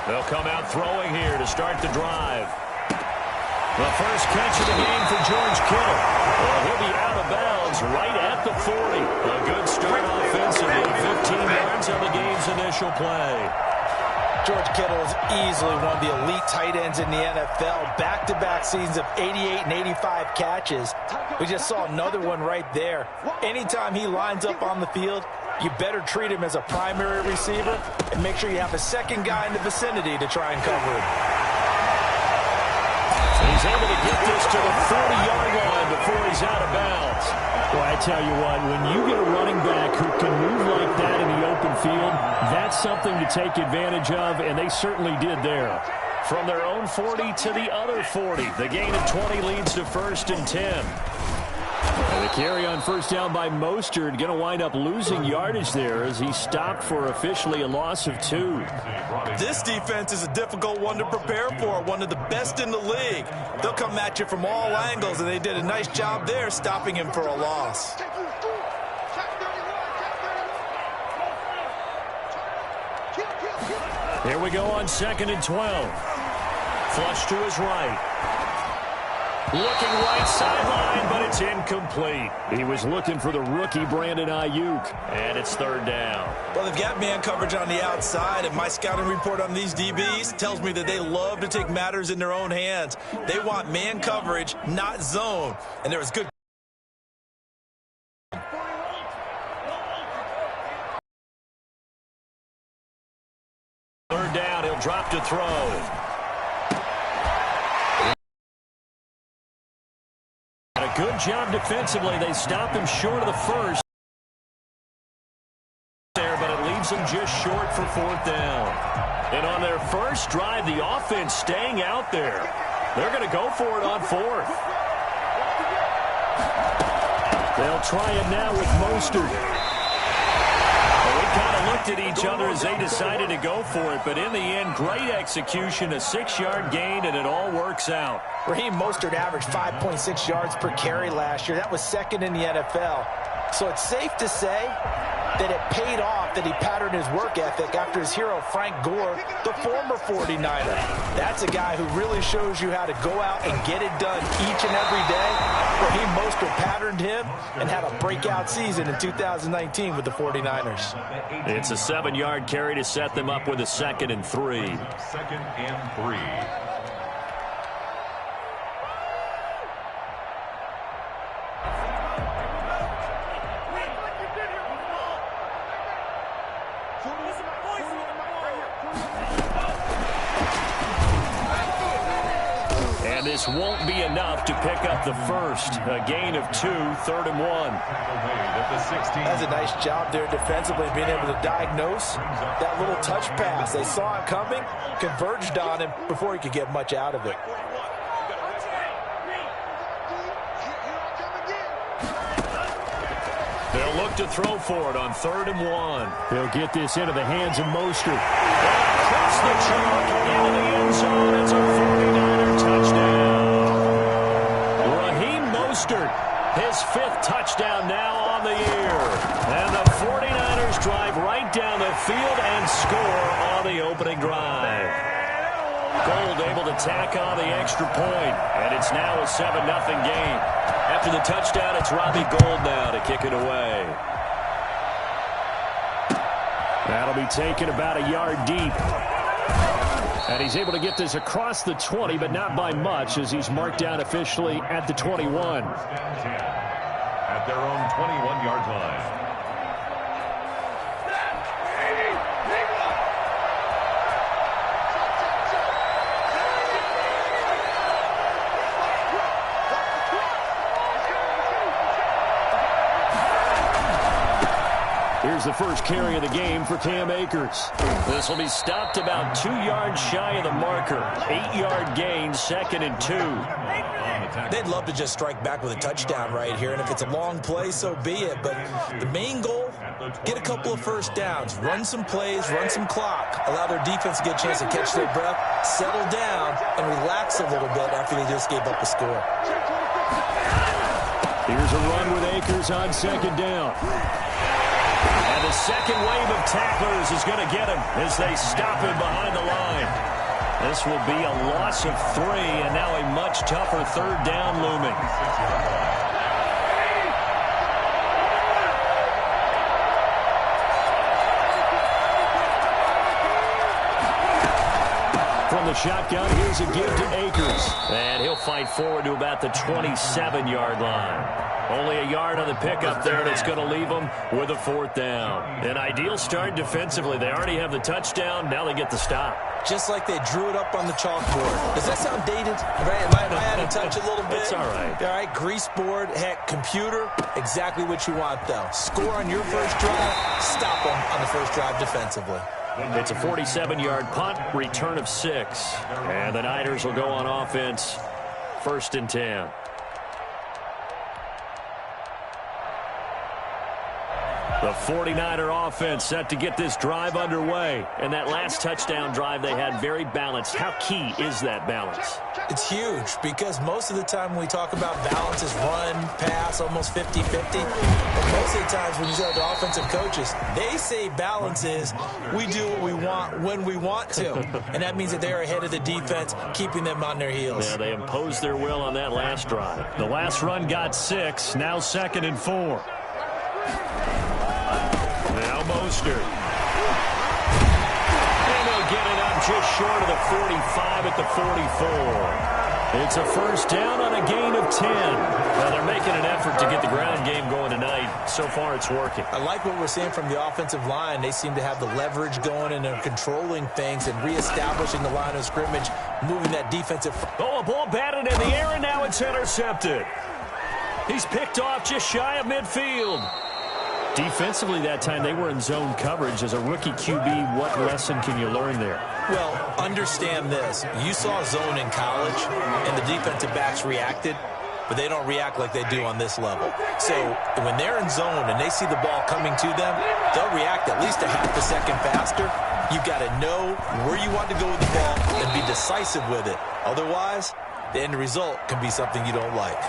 They'll come out throwing here to start the drive. The first catch of the game for George Kittle. Well, he'll be out of bounds right at the 40. A good start offensively. 15 yards on the game's initial play. George Kittle is easily one of the elite tight ends in the NFL. Back-to-back seasons of 88 and 85 catches. We just saw another one right there. Anytime he lines up on the field, you better treat him as a primary receiver and make sure you have a second guy in the vicinity to try and cover him. So he's able to get this to the 40-yard line before he's out of bounds. Well, I tell you what, when you get a running back who can move like that in the open field, that's something to take advantage of, and they certainly did there. From their own 40 to the other 40. The gain of 20 leads to 1st and 10. And the carry on first down by Mostert, going to wind up losing yardage there as he stopped for officially a loss of 2. This defense is a difficult one to prepare for, one of the best in the league. They'll come at you from all angles, and they did a nice job there stopping him for a loss. Here we go on 2nd and 12. Flush to his right. Looking right sideline, but it's incomplete. He was looking for the rookie Brandon Ayuk. And it's 3rd down. Well, they've got man coverage on the outside, and my scouting report on these DBs tells me that they love to take matters in their own hands. They want man coverage, not zone. And there was good. Third down, he'll drop to throw. A good job defensively. They stop him short of the first. There, but it leaves him just short for 4th down. And on their first drive, the offense staying out there. They're going to go for it on 4th. They'll try it now with Mostert. They kind of looked at each other as they decided to go for it, but in the end, great execution, a 6-yard gain, and it all works out. Raheem Mostert averaged 5.6 yards per carry last year. That was 2nd in the NFL. So it's safe to say that it paid off that he patterned his work ethic after his hero Frank Gore, the former 49er. That's a guy who really shows you how to go out and get it done each and every day. Raheem Mostert patterned him and had a breakout season in 2019 with the 49ers. It's a 7-yard carry to set them up with a 2nd and 3. 2nd and 3. This won't be enough to pick up the first. A gain of 2, 3rd and 1. That's a nice job there defensively, being able to diagnose that little touch pass. They saw it coming, converged on him before he could get much out of it. They'll look to throw for it on 3rd and 1. They'll get this into the hands of Mostert. Across the chalk into the end zone. It's a 49er touchdown. Raheem Mostert, his 5th touchdown now on the year. And the 49ers drive right down the field and score on the opening drive. Gold able to tack on the extra point, and it's now a 7-0 game. After the touchdown, it's Robbie Gould now to kick it away. That'll be taken about a yard deep. And he's able to get this across the 20, but not by much, as he's marked down officially at the 21. At their own 21-yard line. Here's the first carry of the game for Cam Akers. This will be stopped about 2 yards shy of the marker. 8-yard gain, 2nd and 2. They'd love to just strike back with a touchdown right here, and if it's a long play, so be it. But the main goal, get a couple of first downs, run some plays, run some clock, allow their defense to get a chance to catch their breath, settle down, and relax a little bit after they just gave up a score. Here's a run with Akers on 2nd down. And And the second wave of tacklers is going to get him as they stop him behind the line. This will be a loss of 3, and now a much tougher third down looming. From the shotgun, here's a give to Akers. And he'll fight forward to about the 27-yard line. Only a yard on the pickup there, and it's going to leave them with a 4th down. An ideal start defensively. They already have the touchdown. Now they get the stop. Just like they drew it up on the chalkboard. Does that sound dated? Right? Am I adding touch a little bit? It's all right. All right, grease board, heck, computer, exactly what you want, though. Score on your first drive, stop them on the first drive defensively. It's a 47-yard punt, return of 6. And the Niners will go on offense, 1st and 10. The 49er offense set to get this drive underway. And that last touchdown drive they had very balanced. How key is that balance? It's huge because most of the time when we talk about balance is run, pass, almost 50-50. But most of the times when you talk to offensive coaches, they say balance is we do what we want when we want to. And that means that they're ahead of the defense, keeping them on their heels. Yeah, they imposed their will on that last drive. The last run got 6, now 2nd and 4. Now Mostert. And they'll get it up just short of the 45 at the 44. It's a first down on a gain of 10. Well, they're making an effort to get the ground game going tonight. So far, it's working. I like what we're seeing from the offensive line. They seem to have the leverage going, and they're controlling things and reestablishing the line of scrimmage, moving that defensive. Oh, a ball batted in the air, and now it's intercepted. He's picked off just shy of midfield. Defensively that time, they were in zone coverage. As a rookie QB, what lesson can you learn there? Well, understand this. You saw zone in college, and the defensive backs reacted, but they don't react like they do on this level. So when they're in zone and they see the ball coming to them, they'll react at least a half a second faster. You've got to know where you want to go with the ball and be decisive with it. Otherwise, the end result can be something you don't like.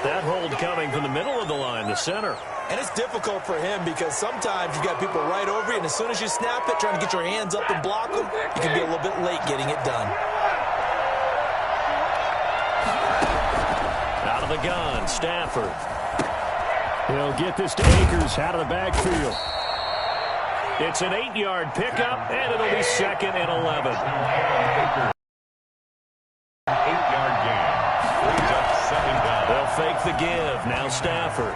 That hold coming from the middle of the line, the center. And it's difficult for him because sometimes you got people right over you, and as soon as you snap it, trying to get your hands up and block them, you can be a little bit late getting it done. Out of the gun, Stafford. He'll get this to Akers out of the backfield. It's an 8-yard pickup, and it'll be 2nd and 11. 8-yard gain. Brings up 2nd down. They'll fake the give. Now Stafford.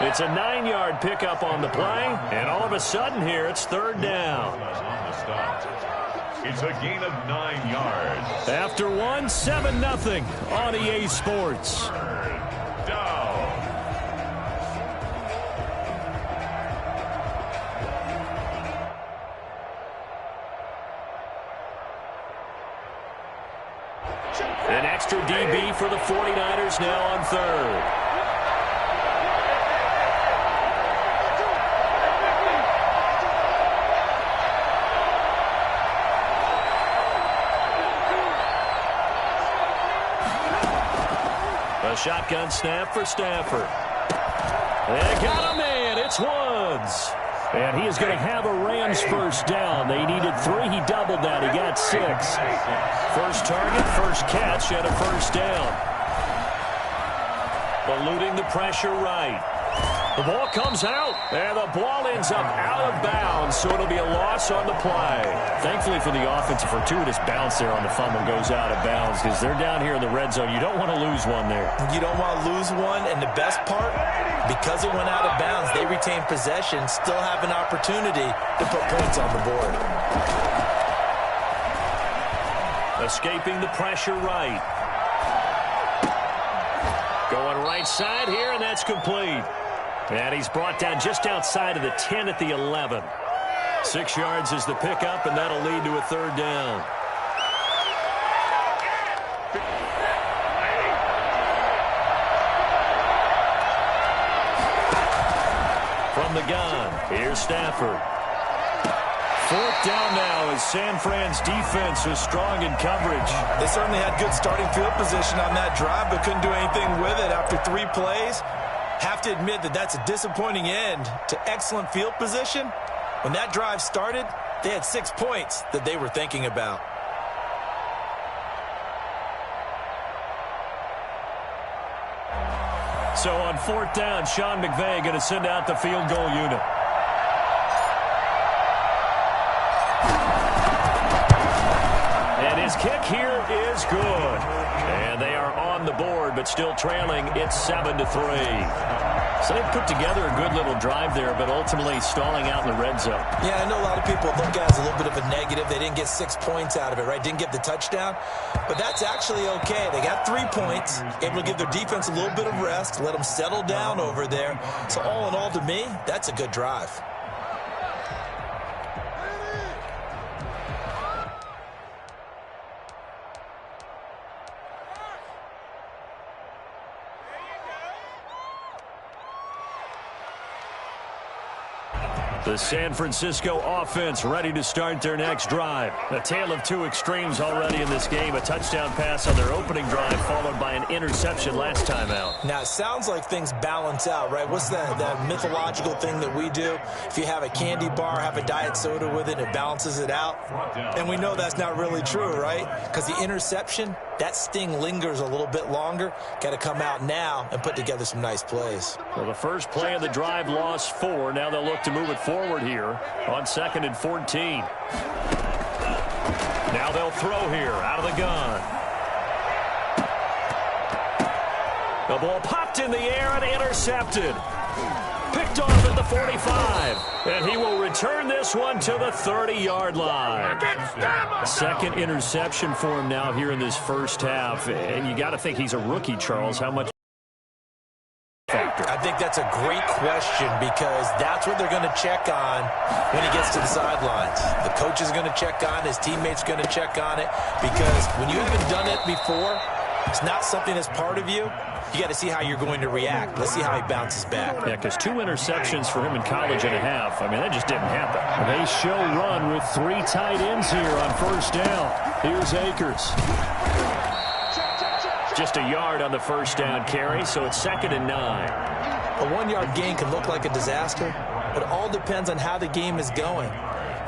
It's a 9-yard pickup on the play, and all of a sudden here it's 3rd down. It's a gain of 9 yards. After 7-0 on EA Sports. Down. An extra DB for the 49ers now on 3rd. A shotgun snap for Stafford. They got a man. It's Woods. And he is going to have a Rams first down. They needed 3. He doubled that. He got 6. First target, first catch, and a first down. Eluding the pressure right. The ball comes out, and the ball ends up out of bounds, so it'll be a loss on the play. Thankfully for the offense, a fortuitous bounce there on the fumble goes out of bounds because they're down here in the red zone. You don't want to lose one there. You don't want to lose one, and the best part, because it went out of bounds, they retain possession, still have an opportunity to put points on the board. Escaping the pressure right. Going right side here, and that's complete. And he's brought down just outside of the 10 at the 11. 6 yards is the pickup, and that'll lead to a 3rd down. From the gun, here's Stafford. 4th down now as San Fran's defense was strong in coverage. They certainly had good starting field position on that drive, but couldn't do anything with it after 3 plays. Have to admit that that's a disappointing end to excellent field position. When that drive started, they had 6 points that they were thinking about. So on 4th down, Sean McVay going to send out the field goal unit. And his kick here is good. And they are on the board, but still trailing. It's 7-3. So they put together a good little drive there, but ultimately stalling out in the red zone. Yeah, I know a lot of people look at it as a little bit of a negative. They didn't get 6 points out of it, right? Didn't get the touchdown. But that's actually okay. They got 3 points, able to give their defense a little bit of rest, let them settle down over there. So all in all, to me, that's a good drive. The San Francisco offense ready to start their next drive. A tale of two extremes already in this game. A touchdown pass on their opening drive followed by an interception last time out. Now, it sounds like things balance out, right? What's that mythological thing that we do? If you have a candy bar, have a diet soda with it, it balances it out. And we know that's not really true, right? Because the interception, that sting lingers a little bit longer. Got to come out now and put together some nice plays. Well, the first play of the drive lost 4. Now they'll look to move it forward here on 2nd and 14. Now they'll throw here out of the gun. The ball popped in the air and intercepted. Picked off at the 45. And he will return this one to the 30-yard line. Second interception for him now here in this first half. And you got to think he's a rookie, Charles. How much? I think that's a great question because that's what they're going to check on when he gets to the sidelines. The coach is going to check on it. His teammates are going to check on it because when you haven't done it before, it's not something that's part of you. You got to see how you're going to react. Let's see how he bounces back. Yeah, because 2 interceptions for him in college and a half. I mean, that just didn't happen. They show run with 3 tight ends here on first down. Here's Akers. Just a yard on the first down carry, so it's 2nd and 9. A 1-yard gain can look like a disaster, but it all depends on how the game is going.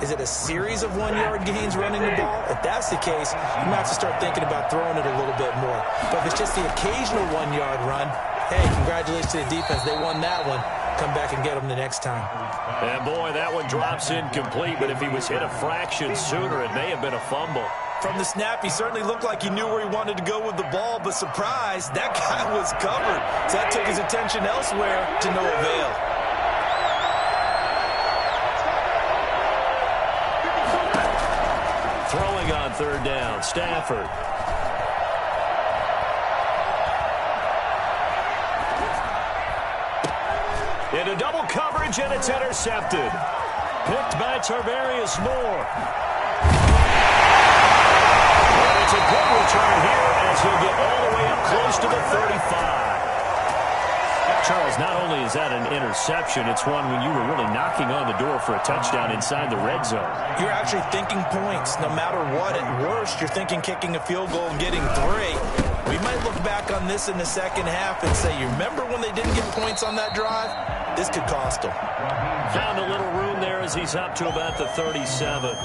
Is it a series of 1-yard gains running the ball? If that's the case, you might have to start thinking about throwing it a little bit more. But if it's just the occasional 1-yard run, hey, congratulations to the defense. They won that one. Come back and get them the next time. And boy, that one drops incomplete, but if he was hit a fraction sooner, it may have been a fumble. From the snap, he certainly looked like he knew where he wanted to go with the ball, but surprise, that guy was covered. So that took his attention elsewhere to no avail. Throwing on 3rd down, Stafford. Into double coverage, and it's intercepted. Picked by Tarvarius Moore. And it's a good return here as he'll get all the way up close to the 35. Charles, not only is that an interception, it's one when you were really knocking on the door for a touchdown inside the red zone. You're actually thinking points. No matter what, at worst, you're thinking kicking a field goal and getting 3. We might look back on this in the second half and say, you remember when they didn't get points on that drive? This could cost them. Found a little room there as he's up to about the 37.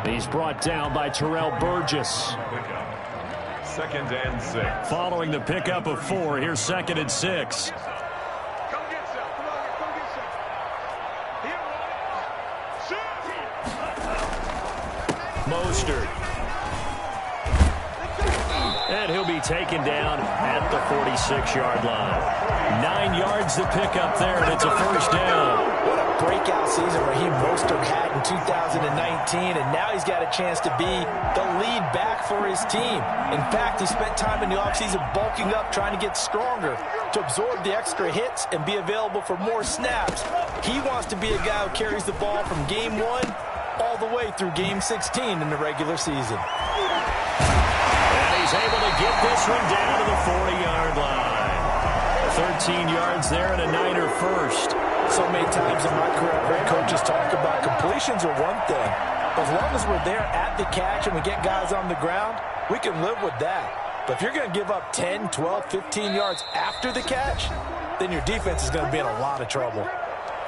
He's brought down by Terrell Burgess. 2nd and 6. Following the pickup of 4, here's 2nd and 6. Mostert. And he'll be taken down at the 46-yard line. 9 yards to pick up there, and it's a first down. What a breakout season Raheem Mostert had in 2019, and now he's got a chance to be the lead back for his team. In fact, he spent time in the offseason bulking up, trying to get stronger to absorb the extra hits and be available for more snaps. He wants to be a guy who carries the ball from game 1 all the way through game 16 in the regular season. And he's able to get this one down to the 40-yard line. 13 yards there and a Niner first. So many times in my career, I've heard coaches talk about completions are one thing. As long as we're there at the catch and we get guys on the ground, we can live with that. But if you're going to give up 10, 12, 15 yards after the catch, then your defense is going to be in a lot of trouble.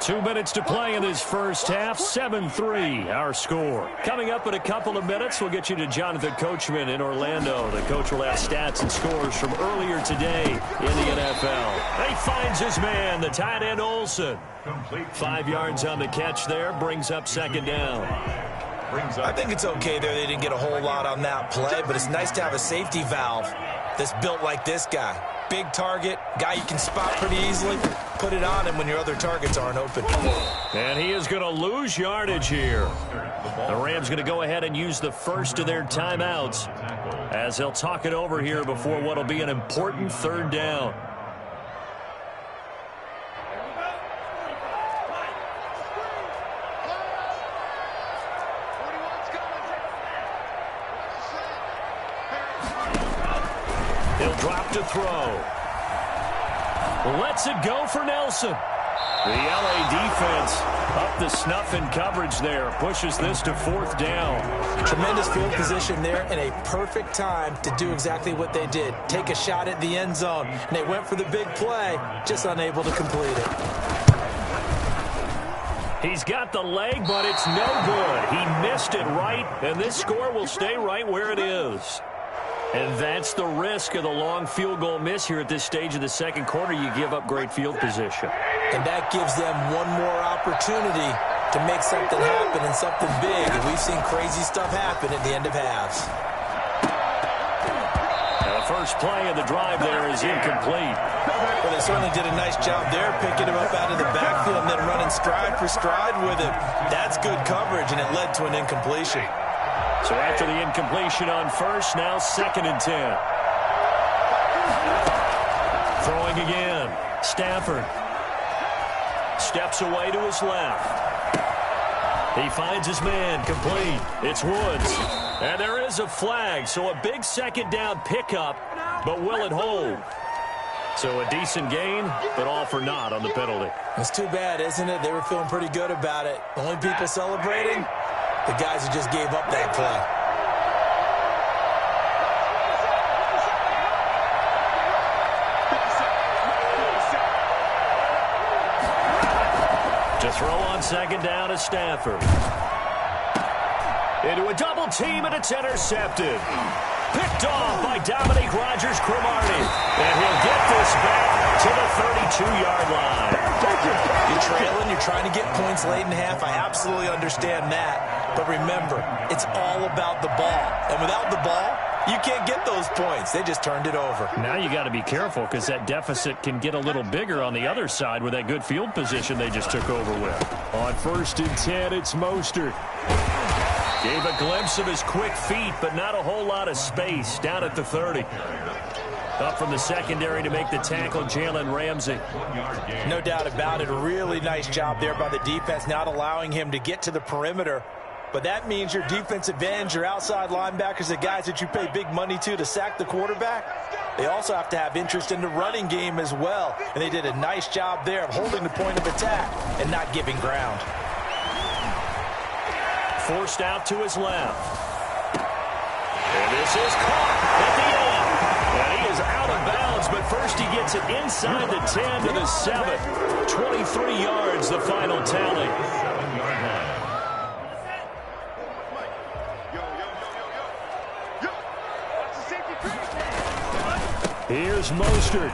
2 minutes to play in this first half. 7-3 our score. Coming up in a couple of minutes, we'll get you to Jonathan Coachman in Orlando. The coach will have stats and scores from earlier today in the NFL. He finds his man, the tight end Olsen. 5 yards on the catch there, brings up second down. I think it's okay there. They didn't get a whole lot on that play, but it's nice to have a safety valve that's built like this guy. Big target, guy you can spot pretty easily. Put it on him when your other targets aren't open. And he is going to lose yardage here. The Rams going to go ahead and use the first of their timeouts as they'll talk it over here before what will be an important third down. He'll drop to throw. Lets it go for Nelson. The LA defense up the snuff in coverage there. Pushes this to fourth down. Tremendous field position there and a perfect time to do exactly what they did. Take a shot at the end zone. And they went for the big play, just unable to complete it. He's got the leg, but it's no good. He missed it right, and this score will stay right where it is. And that's the risk of the long field goal miss here at this stage of the second quarter. You give up great field position. And that gives them one more opportunity to make something happen and something big. And we've seen crazy stuff happen at the end of halves. And the first play of the drive there is incomplete. Well, they certainly did a nice job there, picking him up out of the backfield and then running stride for stride with him. That's good coverage, and it led to an incompletion. So after the incompletion on first, now 2nd and 10. Throwing again. Stafford steps away to his left. He finds his man, complete. It's Woods. And there is a flag, so a big second down pickup, but will it hold? So a decent gain, but all for naught on the penalty. It's too bad, isn't it? They were feeling pretty good about it. The only people celebrating, the guys who just gave up that play. To throw on second down is Stafford. Into a double team, and it's intercepted. Picked off by Dominique Rodgers-Cromartie. And he'll get this back to the 32-yard line. You're trailing, you're trying to get points late in half. I absolutely understand that. But remember, it's all about the ball. And without the ball, you can't get those points. They just turned it over. Now you got to be careful because that deficit can get a little bigger on the other side with that good field position they just took over with. On 1st and 10, it's Mostert. Gave a glimpse of his quick feet, but not a whole lot of space down at the 30. Up from the secondary to make the tackle, Jalen Ramsey. No doubt about it. A really nice job there by the defense, not allowing him to get to the perimeter. But that means your defensive ends, your outside linebackers, the guys that you pay big money to sack the quarterback, they also have to have interest in the running game as well. And they did a nice job there of holding the point of attack and not giving ground. Forced out to his left. And this is caught at the end. And he is out of bounds, but first he gets it inside the 10 to the 7. 23 yards, the final tally. Here's Mostert.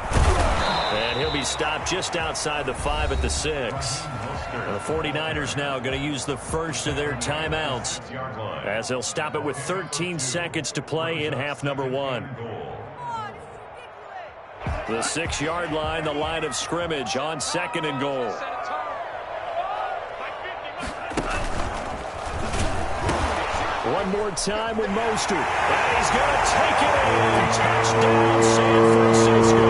And he'll be stopped just outside the 5 at the 6. The 49ers now going to use the first of their timeouts as they'll stop it with 13 seconds to play in half number 1. The 6-yard line, the line of scrimmage on 2nd and goal. One more time with Mostert. And he's going to take it in. Touchdown, San Francisco.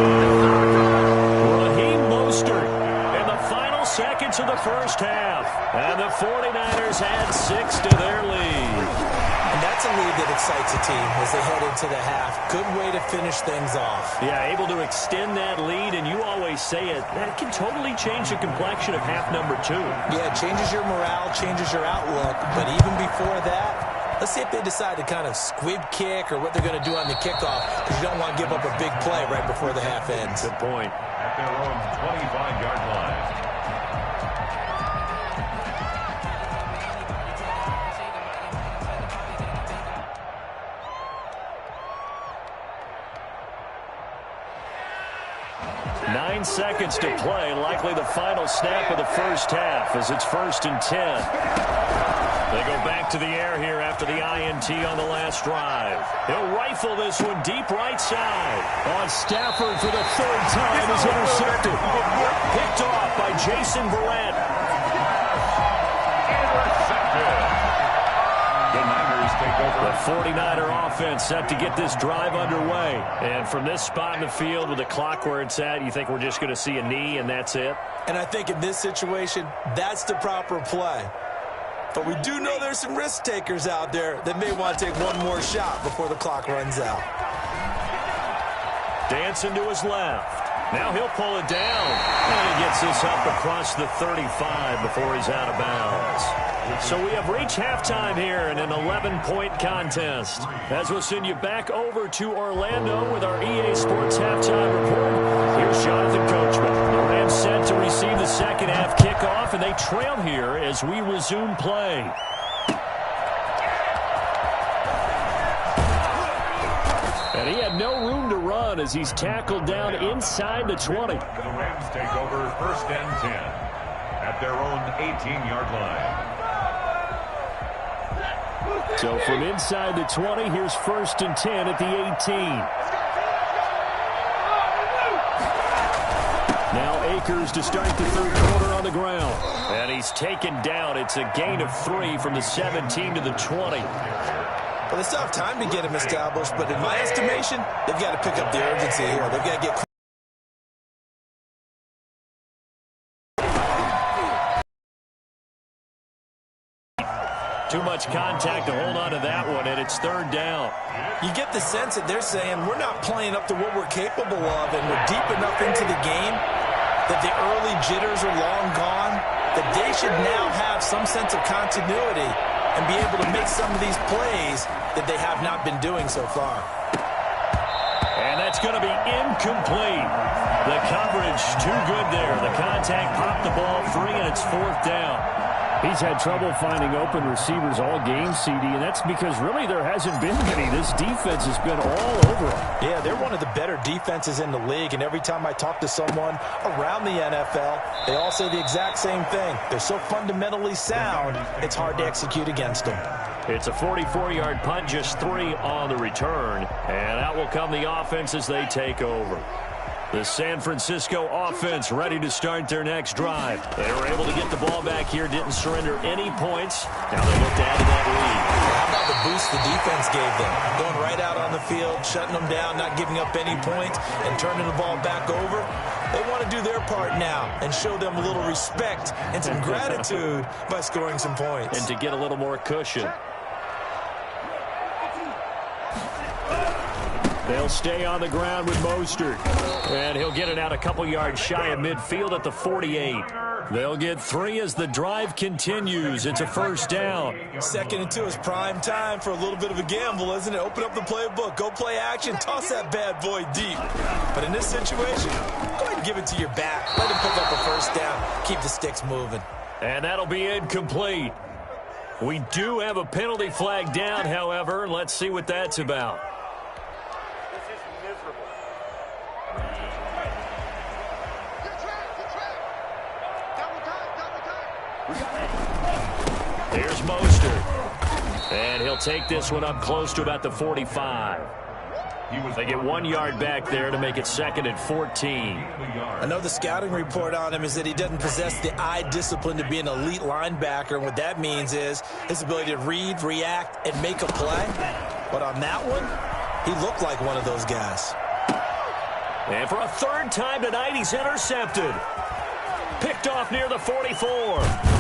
Raheem Mostert in the final seconds of the first half. And the 49ers add 6 to their lead. And that's a lead that excites a team as they head into the half. Good way to finish things off. Yeah, able to extend that lead, and you always say it, that can totally change the complexion of half number 2. Yeah, it changes your morale, changes your outlook. But even before that, Let's see if they decide to kind of squib kick or what they're going to do on the kickoff, because you don't want to give up a big play right before the half ends. Good point. At their own 25-yard line. Nine seconds to play, likely the final snap of the first half as it's 1st and 10. They go back to the air here after the INT on the last drive. He'll rifle this one deep right side. On Stafford for the 3rd time is intercepted. Picked off by Jason Verrett. The 49er offense set to get this drive underway. And from this spot in the field with the clock where it's at, you think we're just going to see a knee and that's it? And I think in this situation, that's the proper play. But we do know there's some risk takers out there that may want to take one more shot before the clock runs out. Dancing to his left. Now he'll pull it down. And he gets this up across the 35 before he's out of bounds. So we have reached halftime here in an 11-point contest. As we'll send you back over to Orlando with our EA Sports halftime report. Here's Jonathan Coachman. The Rams set to receive the second half kickoff, and they trail here as we resume play. And he had no room to run as he's tackled down inside the 20. The Rams take over 1st and 10 at their own 18-yard line. So from inside the 20, here's 1st and 10 at the 18. Now Akers to start the 3rd quarter on the ground. And he's taken down. It's a gain of 3 from the 17 to the 20. Well, they still have time to get him established, but in my estimation, they've got to pick up the urgency here. They've got to get... Too much contact to hold on to that one, and it's 3rd down. You get the sense that they're saying we're not playing up to what we're capable of, and we're deep enough into the game that the early jitters are long gone, that they should now have some sense of continuity and be able to make some of these plays that they have not been doing so far. And that's going to be incomplete. The coverage too good there. The contact popped the ball free, and it's 4th down. He's had trouble finding open receivers all game, CD, and that's because really there hasn't been many. This defense has been all over him. Yeah, they're one of the better defenses in the league, and every time I talk to someone around the NFL, they all say the exact same thing. They're so fundamentally sound, it's hard to execute against them. It's a 44-yard punt, just 3 on the return, and out will come the offense as they take over. The San Francisco offense ready to start their next drive. They were able to get the ball back here, didn't surrender any points. Now they look to add to that lead. How about the boost the defense gave them? Going right out on the field, shutting them down, not giving up any points, and turning the ball back over. They want to do their part now and show them a little respect and some gratitude by scoring some points. And to get a little more cushion. They'll stay on the ground with Mostert. And he'll get it out a couple yards shy of midfield at the 48. They'll get 3 as the drive continues. It's a 1st down. 2nd and 2 is prime time for a little bit of a gamble, isn't it? Open up the playbook, go play action, toss that bad boy deep. But in this situation, go ahead and give it to your back. Let him pick up a 1st down. Keep the sticks moving. And that'll be incomplete. We do have a penalty flag down, however. Let's see what that's about. Here's Mostert. And he'll take this one up close to about the 45. They get 1 yard back there to make it 2nd and 14. I know the scouting report on him is that he doesn't possess the eye discipline to be an elite linebacker. And what that means is his ability to read, react, and make a play. But on that one, he looked like one of those guys. And for a 3rd time tonight, he's intercepted. Picked off near the 44.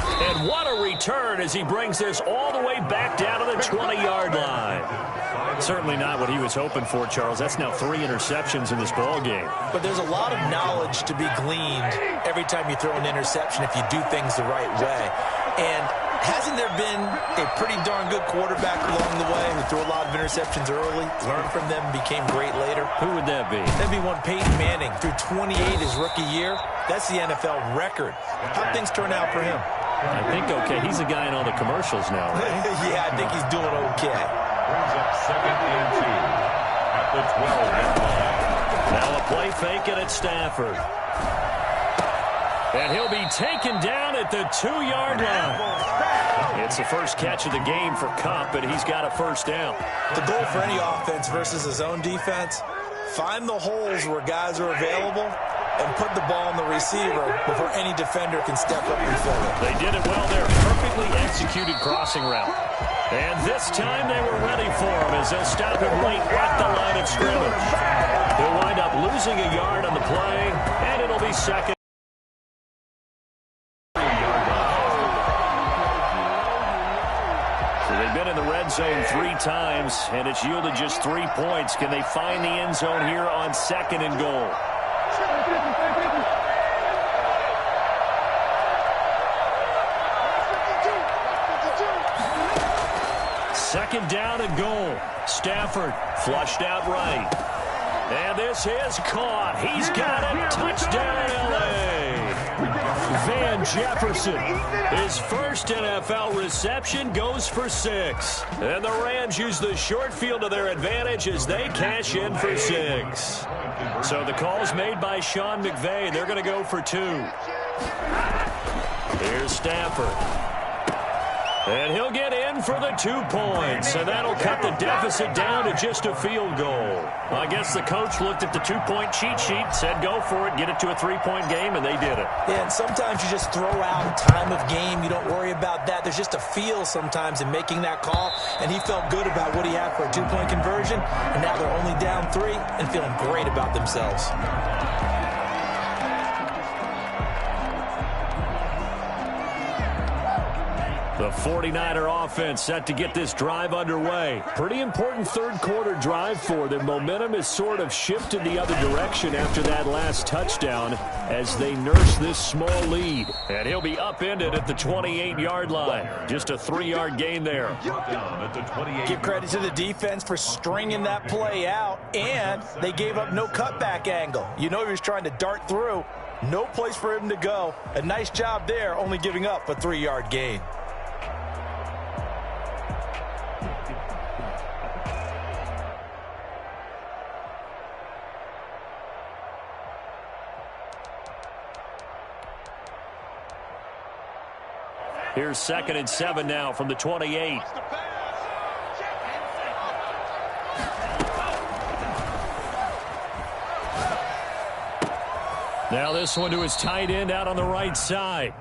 And what a return as he brings this all the way back down to the 20-yard line. Certainly not what he was hoping for, Charles. That's now 3 interceptions in this ball game. But there's a lot of knowledge to be gleaned every time you throw an interception if you do things the right way. And hasn't there been a pretty darn good quarterback along the way who threw a lot of interceptions early, learned from them, became great later? Who would that be? That'd be one Peyton Manning. Threw 28 his rookie year. That's the NFL record. How'd things turn out for him? I think okay. He's a guy in all the commercials now, right? Yeah, I think he's doing okay. Brings up 2nd and 2 at the 12-yard line. Now a play fake it at Stafford. And he'll be taken down at the 2-yard line. It's the first catch of the game for Kupp, and he's got a first down. The goal for any offense versus his own defense, find the holes where guys are available and put the ball on the receiver before any defender can step up and fill it. They did it well there. Perfectly executed crossing route. And this time they were ready for him as they'll stop him right at the line of scrimmage. He'll wind up losing a yard on the play, and it'll be second. Been in the red zone 3 times, and it's yielded just 3 points. Can they find the end zone here on 2nd and goal? Second down and goal. Stafford flushed out right. And this is caught. He's got it. Touchdown, L.A. Van Jefferson, his first NFL reception, goes for 6. And the Rams use the short field to their advantage as they cash in for 6. So the call's made by Sean McVay. They're going to go for 2. Here's Stafford. And he'll get in for the 2 points. And that'll cut the deficit down to just a field goal. I guess the coach looked at the 2-point cheat sheet, said go for it, get it to a 3-point game, and they did it. Yeah, and sometimes you just throw out time of game. You don't worry about that. There's just a feel sometimes in making that call. And he felt good about what he had for a 2-point conversion. And now they're only down 3 and feeling great about themselves. The 49er offense set to get this drive underway. Pretty important third-quarter drive for them. Momentum has sort of shifted the other direction after that last touchdown as they nurse this small lead. And he'll be upended at the 28-yard line. Just a 3-yard gain there. Give credit to the defense for stringing that play out, and they gave up no cutback angle. You know he was trying to dart through. No place for him to go. A nice job there, only giving up a 3-yard gain. Here's 2nd and 7 now from the 28. Now this one to his tight end out on the right side.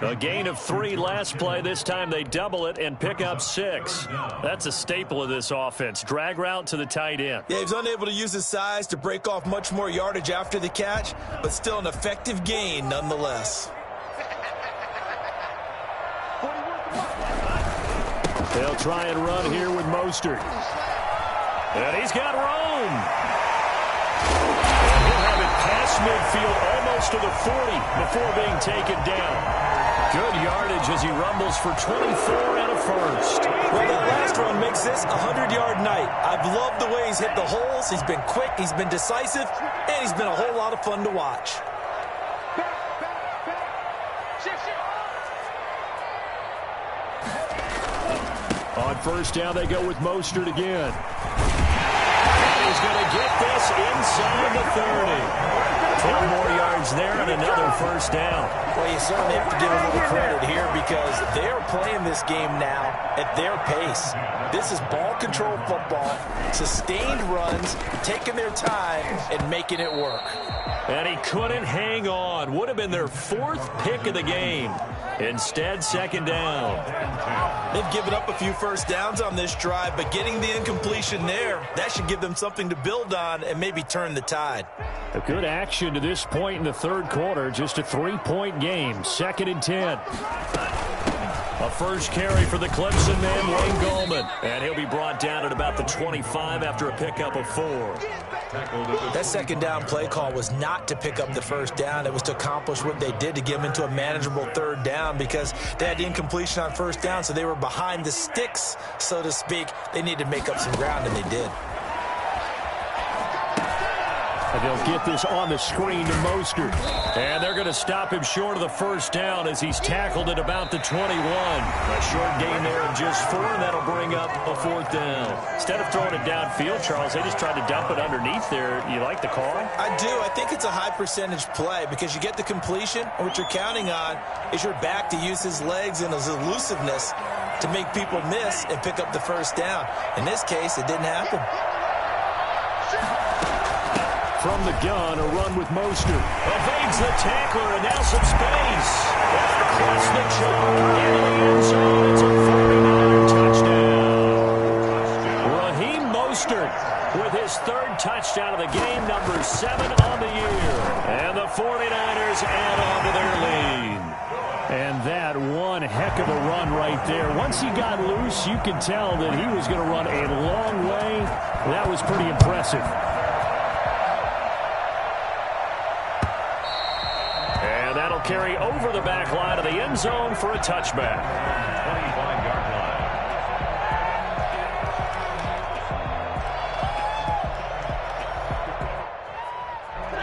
A gain of 3 last play. This time they double it and pick up 6. That's a staple of this offense. Drag route to the tight end. Yeah, he's unable to use his size to break off much more yardage after the catch, but still an effective gain nonetheless. They'll try and run here with Mostert. And he's got room. And he'll have it past midfield almost to the 40 before being taken down. Good yardage as he rumbles for 24 and a first. Well, that last run makes this a 100-yard night. I've loved the way he's hit the holes. He's been quick, he's been decisive, and he's been a whole lot of fun to watch. On first down, they go with Mostert again. And he's going to get this inside the 30. 10 more yards there and another first down. Well, you certainly have to give a little credit here because they're playing this game now at their pace. This is ball control football, sustained runs, taking their time and making it work. And he couldn't hang on. Would have been their 4th pick of the game. Instead, 2nd down. They've given up a few first downs on this drive, but getting the incompletion there, that should give them something to build on and maybe turn the tide. A good action to this point in the 3rd quarter. Just a 3-point game. 2nd and 10. A first carry for the Clemson man, Wayne Gallman. And he'll be brought down at about the 25 after a pickup of 4. That second down play call was not to pick up the first down. It was to accomplish what they did, to get them into a manageable third down, because they had the incompletion on first down, so they were behind the sticks, so to speak. They needed to make up some ground, and they did. And they'll get this on the screen to Mostert. And they're going to stop him short of the first down as he's tackled at about the 21. A short gain there of just 4, and that'll bring up a 4th down. Instead of throwing it downfield, Charles, they just tried to dump it underneath there. You like the call? I do. I think it's a high percentage play because you get the completion, and what you're counting on is your back to use his legs and his elusiveness to make people miss and pick up the first down. In this case, it didn't happen. From the gun, a run with Mostert. Evades the tackler, and now some space. Across the chalk, into the end zone. It's a 49er touchdown. Raheem Mostert with his 3rd touchdown of the game, number 7 on the year. And the 49ers add on to their lead. And that one heck of a run right there. Once he got loose, you could tell that he was going to run a long way. That was pretty impressive. That'll carry over the back line of the end zone for a touchback. 25-yard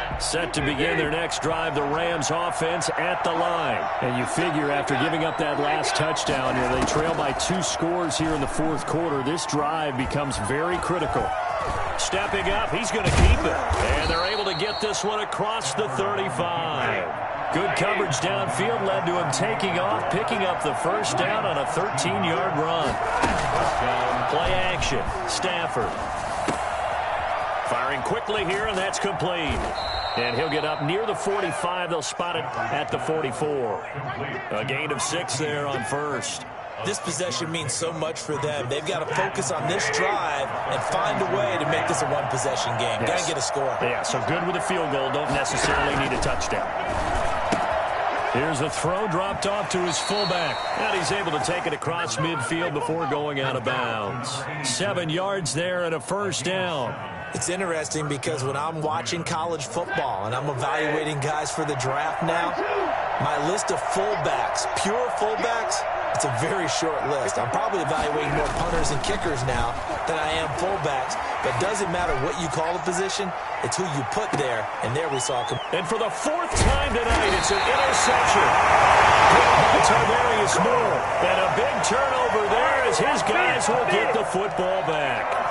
line. Set to begin their next drive, the Rams offense at the line. And you figure after giving up that last touchdown, they trail by 2 scores here in the 4th quarter. This drive becomes very critical. Stepping up, he's going to keep it. And they're able to get this one across the 35. Good coverage downfield led to him taking off, picking up the first down on a 13-yard run. Play action, Stafford. Firing quickly here, and that's complete. And he'll get up near the 45. They'll spot it at the 44. A gain of 6 there on first. This possession means so much for them. They've got to focus on this drive and find a way to make this a one-possession game. Yes. Got to get a score. Yeah, so good with a field goal. Don't necessarily need a touchdown. Here's a throw dropped off to his fullback. And he's able to take it across midfield before going out of bounds. 7 yards there and a first down. It's interesting because when I'm watching college football and I'm evaluating guys for the draft now, my list of fullbacks, pure fullbacks, it's a very short list. I'm probably evaluating more punters and kickers now than I am fullbacks. But it doesn't matter what you call a position, it's who you put there. And there we saw. And for the 4th time tonight, it's an interception. By Tarvarius Moore. And a big turnover there as his guys will get the football back.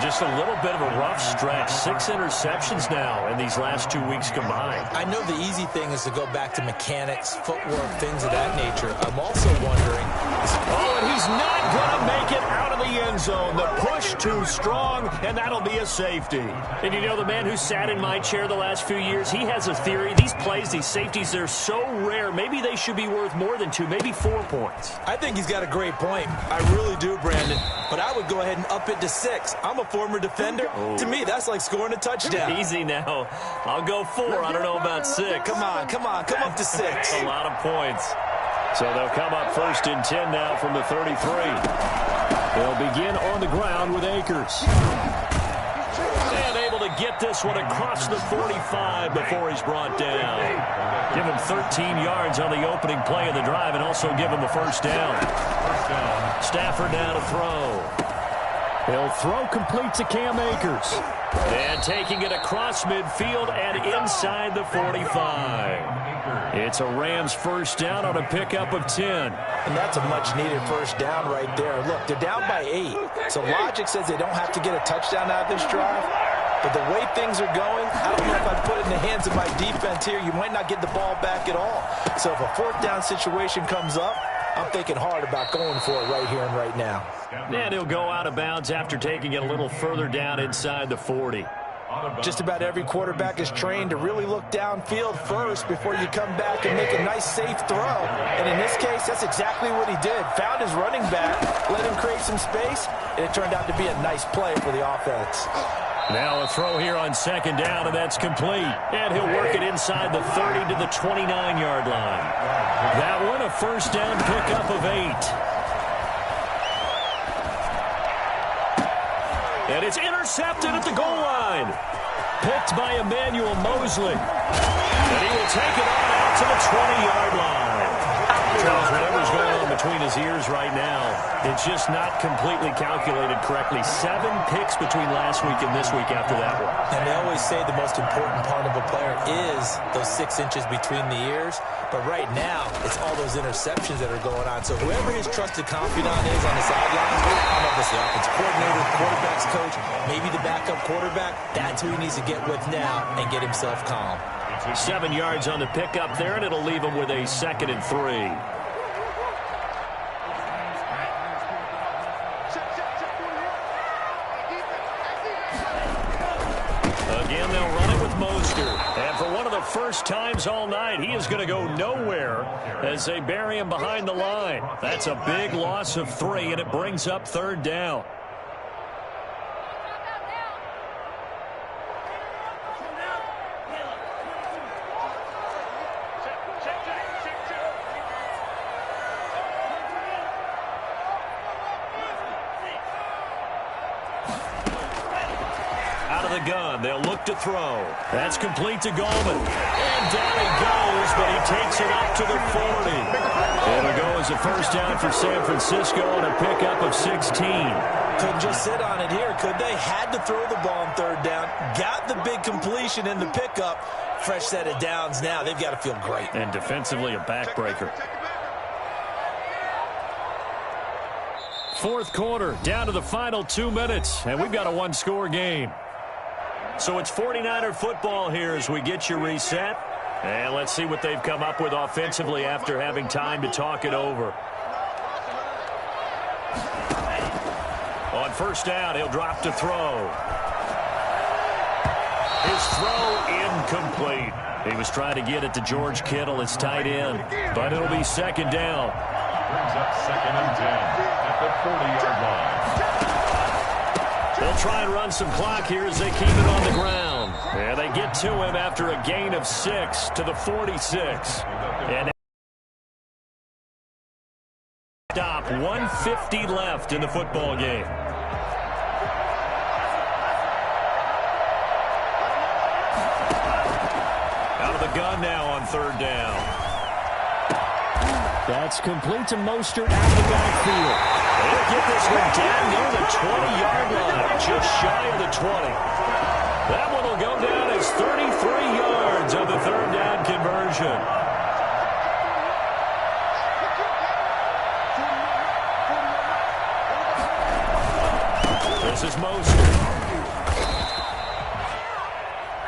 Just a little bit of a rough stretch. 6 interceptions now in these last 2 weeks combined. I know the easy thing is to go back to mechanics, footwork, things of that nature. I'm also wondering... Oh, and he's not going to make it out of the end zone. The push too strong, and that'll be a safety. And you know, the man who sat in my chair the last few years, he has a theory. These plays, these safeties, they're so rare. Maybe they should be worth more than 2, maybe 4 points. I think he's got a great point. I really do, Brandon. But I would go ahead and up it to 6. I'm a former defender. Oh. To me, that's like scoring a touchdown. Easy now. I'll go 4. I don't know about 6. Come on. Come up to 6. A lot of points. So they'll come up 1st and 10 now from the 33. They'll begin on the ground with Akers. And able to get this one across the 45 before he's brought down. Give him 13 yards on the opening play of the drive and also give him a first down. Stafford now to throw. He'll throw complete to Cam Akers. And taking it across midfield and inside the 45. It's a Rams first down on a pickup of 10. And that's a much-needed first down right there. Look, they're down by 8. So logic says they don't have to get a touchdown out of this drive. But the way things are going, I don't know if I'd put it in the hands of my defense here. You might not get the ball back at all. So if a 4th down situation comes up, I'm thinking hard about going for it right here and right now. And he'll go out of bounds after taking it a little further down inside the 40. Just about every quarterback is trained to really look downfield first before you come back and make a nice, safe throw. And in this case, that's exactly what he did. Found his running back, let him create some space, and it turned out to be a nice play for the offense. Now a throw here on 2nd down, and that's complete. And he'll work it inside the 30 to the 29-yard line. That one a first down pickup of 8. And it's intercepted at the goal line. Picked by Emmanuel Mosley. And he will take it on out to the 20-yard line. Charles, whatever's going on between his ears right now, it's just not completely calculated correctly. 7 picks between last week and this week after that one. And they always say the most important part of a player is those 6 inches between the ears. But right now, it's all those interceptions that are going on. So whoever his trusted confidant is on the sidelines, I don't know if it's the offensive coordinator, quarterback's coach, maybe the backup quarterback, that's who he needs to get with now and get himself calm. 7 yards on the pickup there, and it'll leave him with a 2nd and 3. Again, they'll run it with Mostert. And for one of the first times all night, he is going to go nowhere as they bury him behind the line. That's a big loss of 3, and it brings up 3rd down. Gun. They'll look to throw. That's complete to Goldman. And down he goes, but he takes it up to the 40. It'll go as a first down for San Francisco on a pickup of 16. Couldn't just sit on it here, could they? Had to throw the ball on 3rd down. Got the big completion in the pickup. Fresh set of downs now. They've got to feel great. And defensively, a backbreaker. 4th quarter, down to the final 2 minutes, and we've got a 1-score game. So it's 49er football here as we get you reset. And let's see what they've come up with offensively after having time to talk it over. On first down, he'll drop to throw. His throw incomplete. He was trying to get it to George Kittle, his tight end. But it'll be 2nd down. Brings up 2nd and 10 at the 40-yard line. They'll try and run some clock here as they keep it on the ground. And they get to him after a gain of 6 to the 46. And stop, 1:50 left in the football game. Out of the gun now on 3rd down. That's complete to Mostert out of the backfield. They'll get this one down near the 20-yard line, just shy of the 20. That one will go down as 33 yards on the 3rd down conversion. This is Mostert.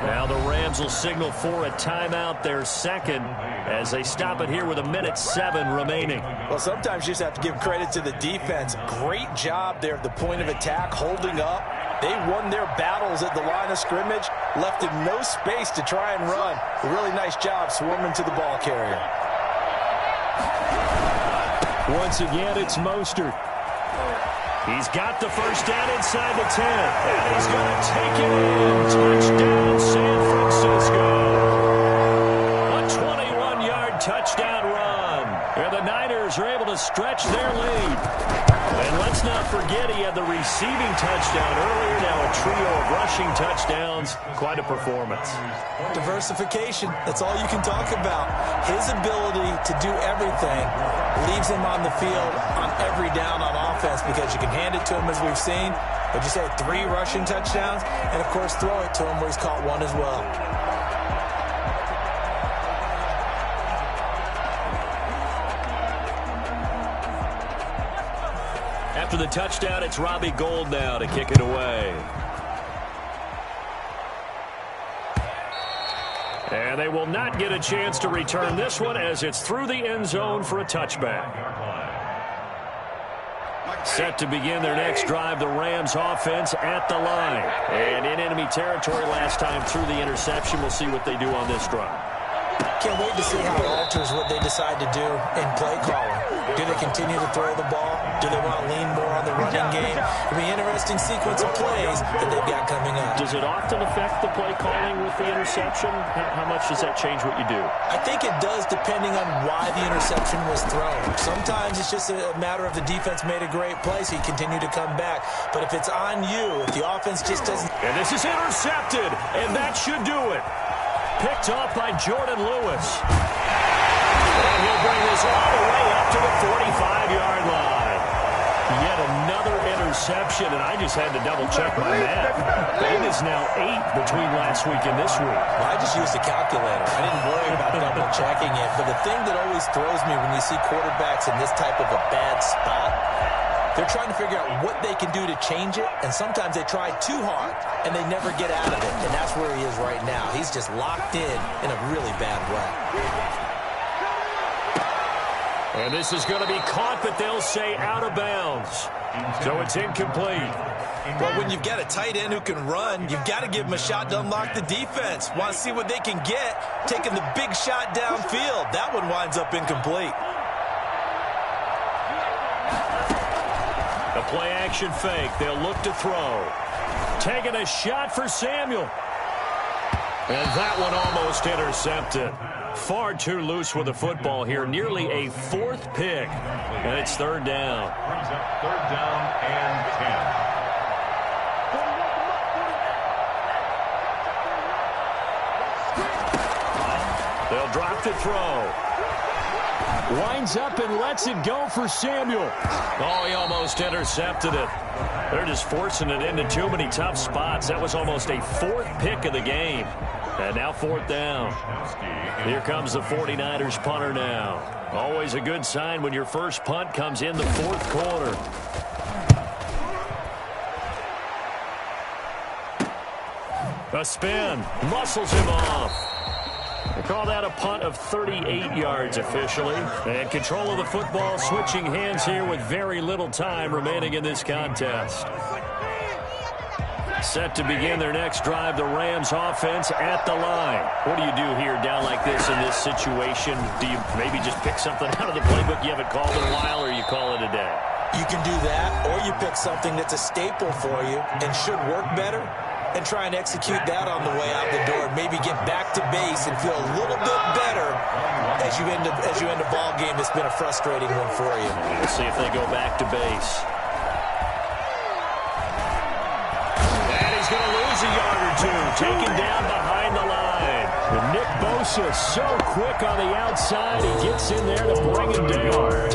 Now the Rams will signal for a timeout, their 2nd, as they stop it here with 1:07 remaining. Well, sometimes you just have to give credit to the defense. Great job there at the point of attack, holding up. They won their battles at the line of scrimmage, left him no space to try and run. A really nice job swarming to the ball carrier. Once again, it's Mostert. He's got the first down inside the 10. And he's going to take it in. Touchdown, San Francisco. A 21-yard touchdown run. And the Niners are able to stretch their lead. And let's not forget he had the receiving touchdown earlier. Now a trio of rushing touchdowns. Quite a performance. Diversification. That's all you can talk about. His ability to do everything leaves him on the field on every down on offense because you can hand it to him as we've seen. But you say 3 rushing touchdowns and, of course, throw it to him where he's caught 1 as well. After the touchdown, it's Robbie Gould now to kick it away. And they will not get a chance to return this one as it's through the end zone for a touchback. Set to begin their next drive, the Rams offense at the line. And in enemy territory last time through the interception. We'll see what they do on this drive. Can't wait to see how it alters what they decide to do in play calling. Do they continue to throw the ball? Do they want to lean more on the running game? It'll be an interesting sequence of plays that they've got coming up. Does it often affect the play calling with the interception? How much does that change what you do? I think it does, depending on why the interception was thrown. Sometimes it's just a matter of the defense made a great play, so you continue to come back. But if it's on you, if the offense just doesn't... And this is intercepted, and that should do it. Picked off by Jordan Lewis. And he'll bring this all the way up to the 45-yard line. Yet another interception, and I just had to double-check my math. It is now 8 between last week and this week. Well, I just used a calculator. I didn't worry about double-checking it. But the thing that always throws me when you see quarterbacks in this type of a bad spot, they're trying to figure out what they can do to change it, and sometimes they try too hard, and they never get out of it. And that's where he is right now. He's just locked in a really bad way. And this is going to be caught, but they'll say out of bounds. So it's incomplete. Well, when you've got a tight end who can run, you've got to give him a shot to unlock the defense. Want to see what they can get, taking the big shot downfield. That one winds up incomplete. The play-action fake. They'll look to throw. Taking a shot for Samuel. And that one almost intercepted. Far too loose with the football here. Nearly a 4th pick. And it's 3rd down. Brings up 3rd down and 10. They'll drop to throw. Winds up and lets it go for Samuel. Oh, he almost intercepted it. They're just forcing it into too many tough spots. That was almost a 4th pick of the game. And now 4th down. Here comes the 49ers punter now. Always a good sign when your first punt comes in the 4th quarter. A spin. Muscles him off. They call that a punt of 38 yards officially. And control of the football switching hands here with very little time remaining in this contest. Set to begin their next drive, the Rams offense at the line. What do you do here down like this in this situation? Do you maybe just pick something out of the playbook you haven't called in a while, or you call it a day? You can do that, or you pick something that's a staple for you and should work better, and try and execute that on the way out the door. Maybe get back to base and feel a little bit better as you end a ball game that's been a frustrating one for you. We'll see if they go back to base. And he's going to lose a yard or two. Taken down behind the line. And Nick Bosa so quick on the outside. He gets in there to bring him down.